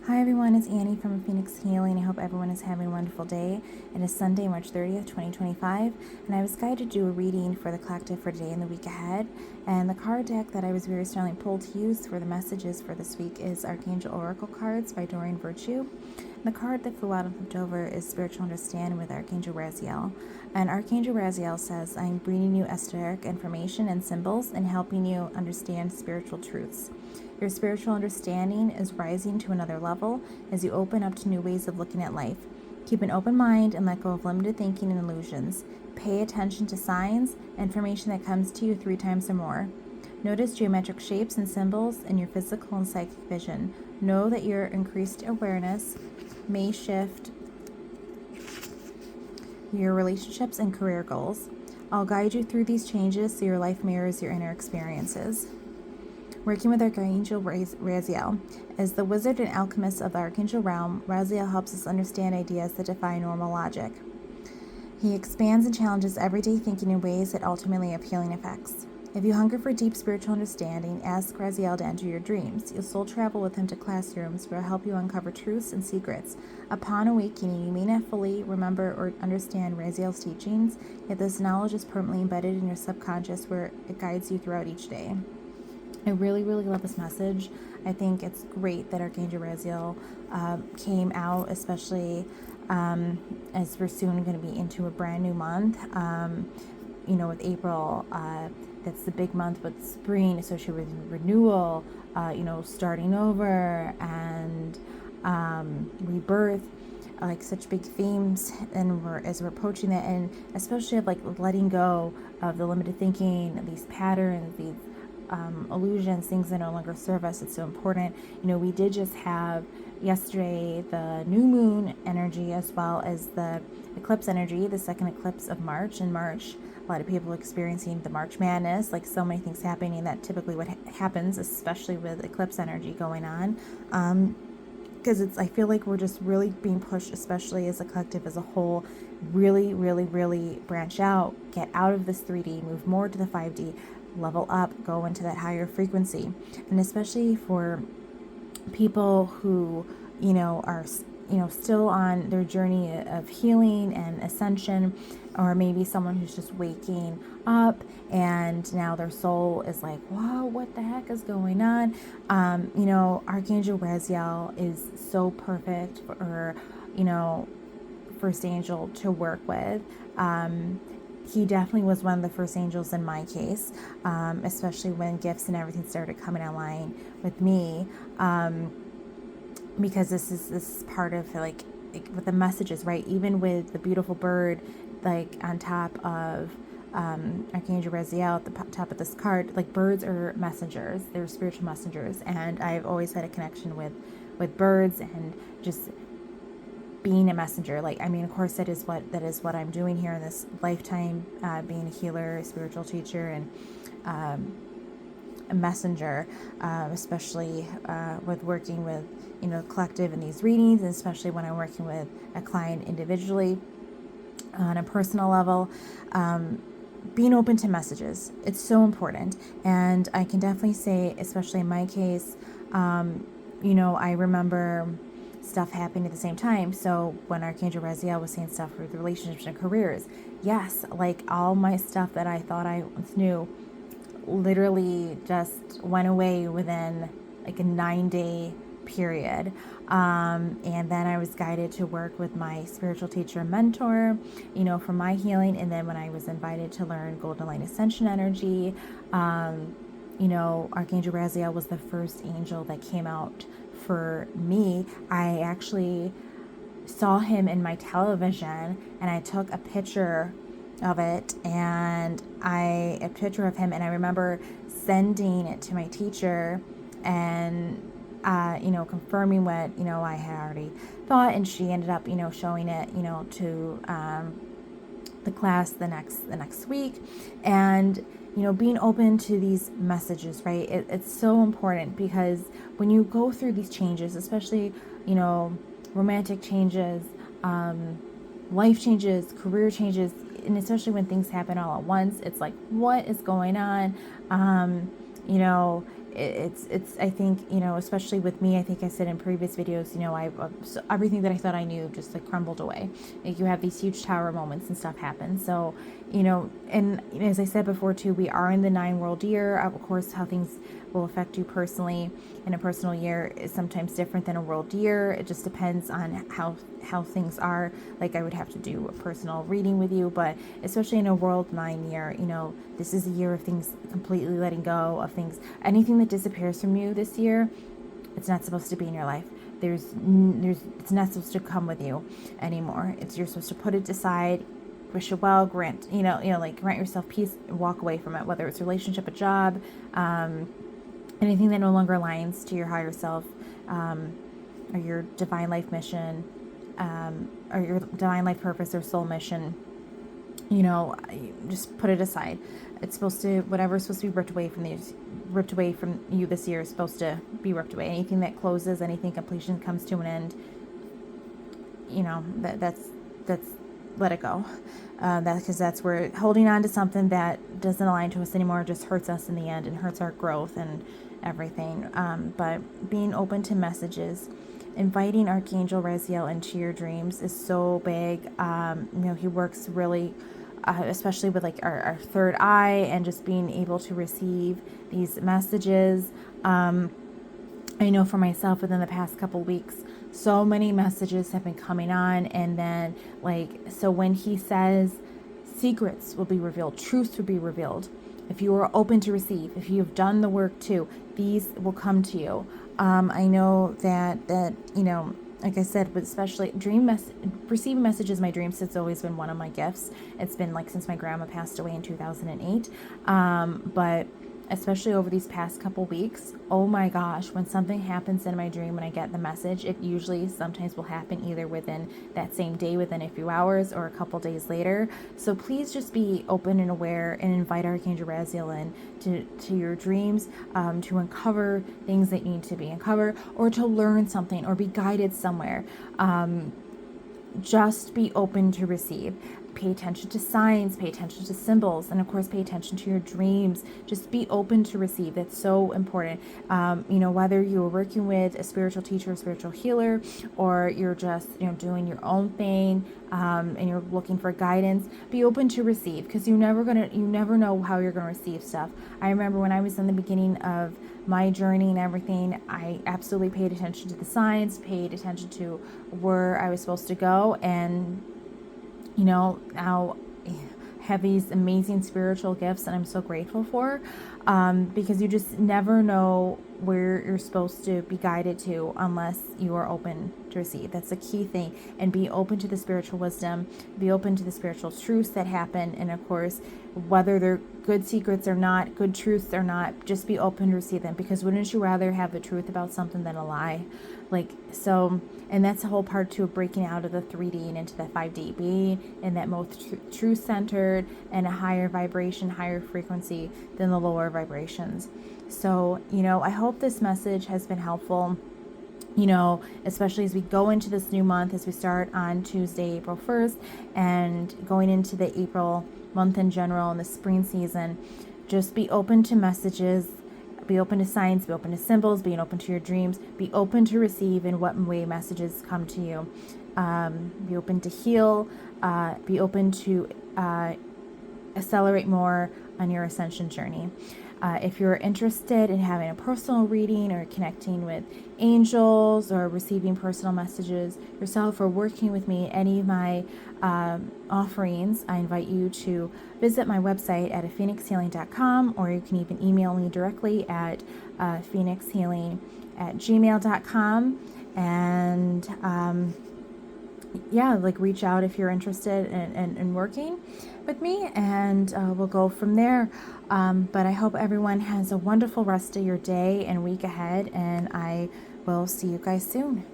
Hi everyone, it's Annie from Phoenix Healing. I hope everyone is having a wonderful day. It is Sunday, March 30th, 2025, and I was guided to do a reading for the collective for today and the week ahead. And the card deck that I was very strongly pulled to use for the messages for this week is Archangel Oracle Cards by Doreen Virtue. The card that flew out and flipped over is Spiritual Understanding with Archangel Raziel. And Archangel Raziel says, I'm bringing you esoteric information and symbols and helping you understand spiritual truths. Your spiritual understanding is rising to another level as you open up to new ways of looking at life. Keep an open mind and let go of limited thinking and illusions. Pay attention to signs, information that comes to you 3 times or more. Notice geometric shapes and symbols in your physical and psychic vision. Know that your increased awareness may shift your relationships and career goals. I'll guide you through these changes so your life mirrors your inner experiences. Working with Archangel Raziel. As the wizard and alchemist of the Archangel realm, Raziel helps us understand ideas that defy normal logic. He expands and challenges everyday thinking in ways that ultimately have healing effects. If you hunger for deep spiritual understanding, ask Raziel to enter your dreams. You'll soul travel with him to classrooms where he'll help you uncover truths and secrets. Upon awakening, you may not fully remember or understand Raziel's teachings, yet this knowledge is permanently embedded in your subconscious where it guides you throughout each day. I really, really love this message. I think it's great that Archangel Raziel came out, especially as we're soon going to be into a brand new month. With April, that's the big month with spring associated with renewal, starting over and rebirth. Like such big themes, and as we're approaching that, and especially of like letting go of the limited thinking, these patterns, these illusions, things that no longer serve us. It's so important. We did just have yesterday the new moon energy as well as the eclipse energy, the second eclipse of March. In March, a lot of people experiencing the March madness, like so many things happening. That typically what happens, especially with eclipse energy going on. Because I feel like we're just really being pushed, especially as a collective as a whole, really, really, really branch out, get out of this 3D, move more to the 5D, level up, go into that higher frequency. And especially for people who, are, still on their journey of healing and ascension, or maybe someone who's just waking up and now their soul is like, wow, what the heck is going on? Archangel Raziel is so perfect for, first angel to work with. He definitely was one of the first angels in my case, especially when gifts and everything started coming online with me, because this is part of like with the messages, right? Even with the beautiful bird, like on top of Archangel Raziel at the top of this card, like birds are messengers, they're spiritual messengers, and I've always had a connection with birds and just being a messenger. Of course that is what I'm doing here in this lifetime, being a healer, a spiritual teacher, and a messenger, especially with working with collective in these readings, and especially when I'm working with a client individually on a personal level. Being open to messages, it's so important. And I can definitely say, especially in my case, I remember stuff happening at the same time. So when Archangel Raziel was saying stuff with relationships and careers, yes, like all my stuff that I thought I knew literally just went away within like a 9-day period. And then I was guided to work with my spiritual teacher and mentor, for my healing. And then when I was invited to learn Golden Light Ascension energy, Archangel Raziel was the first angel that came out for me. I actually saw him in my television and I took a picture of it, and a picture of him, and I remember sending it to my teacher and confirming what I had already thought, and she ended up showing it to the class the next week. And being open to these messages, right? It's so important, because when you go through these changes, especially romantic changes, life changes, career changes, and especially when things happen all at once, it's like, what is going on? it's I think, especially with me, I think I said in previous videos, so everything that I thought I knew just like crumbled away. Like you have these huge tower moments and stuff happen. So, and as I said before too, we are in the 9-world year. Of course, how things will affect you personally in a personal year is sometimes different than a world year. It just depends on how things are. Like I would have to do a personal reading with you, but especially in a world 9 year, this is a year of things completely letting go of things. Anything that disappears from you this year, it's not supposed to be in your life. It's not supposed to come with you anymore. You're supposed to put it aside, wish it well, grant yourself peace and walk away from it, whether it's a relationship, a job, anything that no longer aligns to your higher self, or your divine life mission, or your divine life purpose or soul mission. Just put it aside. It's supposed to, whatever's supposed to be ripped away from you this year is supposed to be ripped away. Anything that closes, anything completion comes to an end, that's let it go. Because that's where holding on to something that doesn't align to us anymore just hurts us in the end and hurts our growth and everything. But being open to messages, inviting Archangel Raziel into your dreams is so big. He works really, especially with like our third eye and just being able to receive these messages. I know for myself within the past couple weeks, so many messages have been coming on, and then so when he says secrets will be revealed, truths will be revealed, if you are open to receive, if you have done the work too, these will come to you. I know that like I said, but especially receiving messages in my dreams has always been one of my gifts. It's been like since my grandma passed away in 2008. But especially over these past couple weeks, oh my gosh, when something happens in my dream, when I get the message, it usually sometimes will happen either within that same day, within a few hours, or a couple days later. So please just be open and aware and invite Archangel Raziel in to your dreams, to uncover things that need to be uncovered, or to learn something or be guided somewhere. Just be open to receive. Pay attention to signs, pay attention to symbols, and of course pay attention to your dreams. Just be open to receive. That's so important. Whether you're working with a spiritual teacher, a spiritual healer, or you're just doing your own thing, and you're looking for guidance, be open to receive, because you never know how you're gonna receive stuff. I remember when I was in the beginning of my journey and everything, I absolutely paid attention to the signs, paid attention to where I was supposed to go, and now have these amazing spiritual gifts that I'm so grateful for, because you just never know where you're supposed to be guided to unless you are open to receive. That's the key thing. And be open to the spiritual wisdom, be open to the spiritual truths that happen, and of course, whether they're good secrets or not, good truths or not, just be open to receive them, because wouldn't you rather have the truth about something than a lie? And that's the whole part too of breaking out of the 3D and into the 5D, being in that most truth-centered and a higher vibration, higher frequency than the lower vibrations. So, I hope this message has been helpful, especially as we go into this new month, as we start on Tuesday, April 1st, and going into the April month in general and the spring season. Just be open to messages, be open to signs, be open to symbols, being open to your dreams, be open to receive in what way messages come to you. Be open to heal, be open to accelerate more on your ascension journey. If you're interested in having a personal reading or connecting with angels or receiving personal messages yourself or working with me, any of my offerings, I invite you to visit my website at phoenixhealing.com, or you can even email me directly at phoenixhealing@gmail.com. And reach out if you're interested in working with me, and we'll go from there. But I hope everyone has a wonderful rest of your day and week ahead, and I will see you guys soon.